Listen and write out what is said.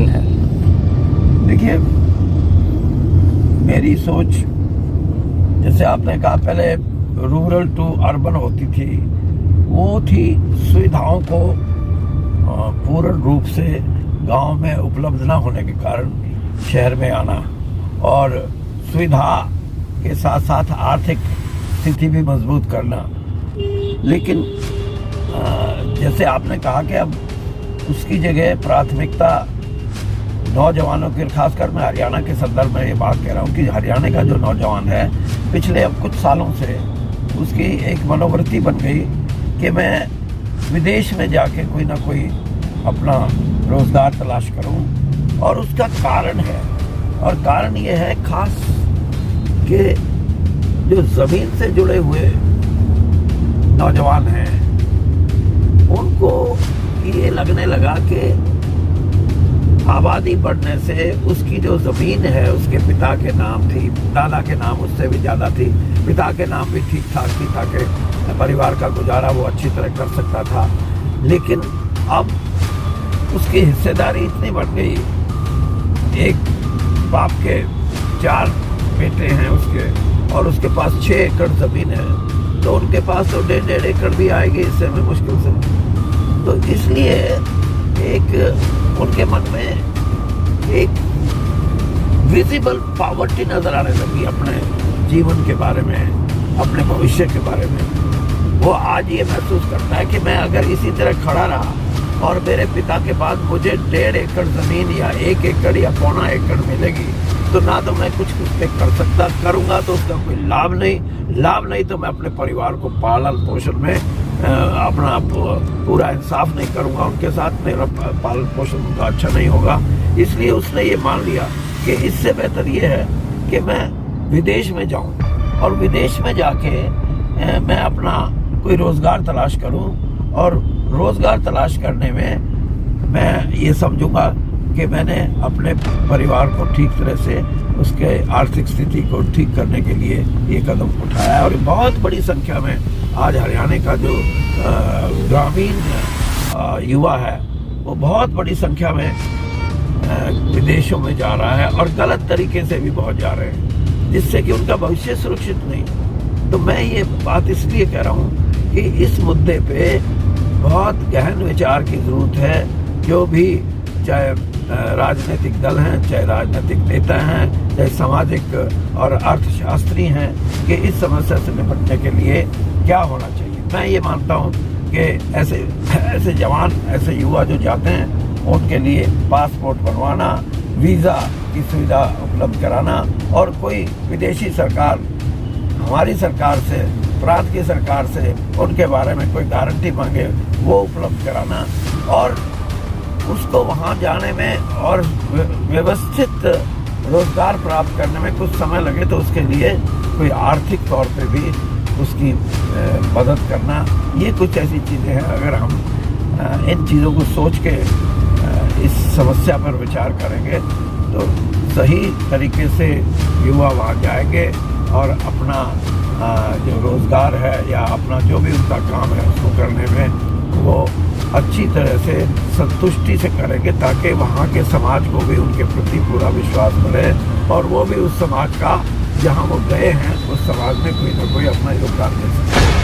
है। देखिए, मेरी सोच, जैसे आपने कहा पहले रूरल टू अर्बन होती थी, वो थी सुविधाओं को पूर्ण रूप से गांव में उपलब्ध ना होने के कारण शहर में आना, और सुविधा के साथ साथ आर्थिक स्थिति भी मजबूत करना। लेकिन जैसे आपने कहा कि अब उसकी जगह प्राथमिकता नौजवानों के, खासकर मैं हरियाणा के संदर्भ में ये बात कह रहा हूँ कि हरियाणा का जो नौजवान है पिछले अब कुछ सालों से उसकी एक मनोवृत्ति बन गई कि मैं विदेश में जाके कोई ना कोई अपना रोजगार तलाश करूं। और उसका कारण है, और कारण ये है खास कि जो जमीन से जुड़े हुए नौजवान हैं उनको ये लगने लगा कि आबादी बढ़ने से उसकी जो जमीन है उसके पिता के नाम थी, दादा के नाम उससे भी ज़्यादा थी, पिता के नाम भी ठीक ठाक थी ताकि परिवार का गुजारा वो अच्छी तरह कर सकता था। लेकिन अब उसकी हिस्सेदारी इतनी बढ़ गई, एक बाप के 4 बेटे हैं उसके, और उसके पास 6 एकड़ ज़मीन है, तो उनके पास तो 1.5 एकड़ भी आएगी इससे में मुश्किल से। तो इसलिए एक उनके मन में एक विजिबल पॉवर्टी नजर आने लगी अपने जीवन के बारे में, अपने भविष्य के बारे में। वो आज ये महसूस करता है कि मैं अगर इसी तरह खड़ा रहा और मेरे पिता के बाद मुझे 1.5 एकड़ जमीन या 1 एकड़ या 1.25 एकड़ मिलेगी, तो ना तो मैं कुछ कर सकता, करूंगा तो उसका कोई लाभ नहीं तो मैं अपने परिवार को पालन पोषण में अपना पूरा इंसाफ नहीं करूंगा, उनके साथ मेरा पालन पोषण उनका अच्छा नहीं होगा। इसलिए उसने ये मान लिया कि इससे बेहतर ये है कि मैं विदेश में जाऊं और विदेश में जाके मैं अपना कोई रोजगार तलाश करूं, और रोजगार तलाश करने में मैं ये समझूंगा कि मैंने अपने परिवार को ठीक तरह से उसके आर्थिक स्थिति को ठीक करने के लिए ये कदम उठाया है। और बहुत बड़ी संख्या में आज हरियाणा का जो ग्रामीण युवा है वो बहुत बड़ी संख्या में विदेशों में जा रहा है, और गलत तरीके से भी बहुत जा रहे हैं, जिससे कि उनका भविष्य सुरक्षित नहीं। तो मैं ये बात इसलिए कह रहा हूँ कि इस मुद्दे पे बहुत गहन विचार की जरूरत है। जो भी, चाहे राजनीतिक दल हैं, चाहे राजनीतिक नेता हैं, चाहे सामाजिक और अर्थशास्त्री हैं, कि इस समस्या से निपटने के लिए क्या होना चाहिए। मैं ये मानता हूँ कि ऐसे जवान, ऐसे युवा जो जाते हैं उनके लिए पासपोर्ट बनवाना, वीज़ा की सुविधा उपलब्ध कराना, और कोई विदेशी सरकार हमारी सरकार से, प्रांत की सरकार से उनके बारे में कोई गारंटी मांगे वो उपलब्ध कराना, और उसको वहाँ जाने में और व्यवस्थित रोजगार प्राप्त करने में कुछ समय लगे तो उसके लिए कोई आर्थिक तौर पे भी उसकी मदद करना। ये कुछ ऐसी चीज़ें हैं, अगर हम इन चीज़ों को सोच के इस समस्या पर विचार करेंगे तो सही तरीके से युवा वहाँ जाएंगे और अपना जो रोज़गार है या अपना जो भी उनका काम है उसको करने में वो अच्छी तरह से संतुष्टि से करेंगे, ताकि वहाँ के समाज को भी उनके प्रति पूरा विश्वास मिले, और वो भी उस समाज का, जहाँ वो गए हैं उस समाज में कोई ना कोई अपना योगदान दे सके।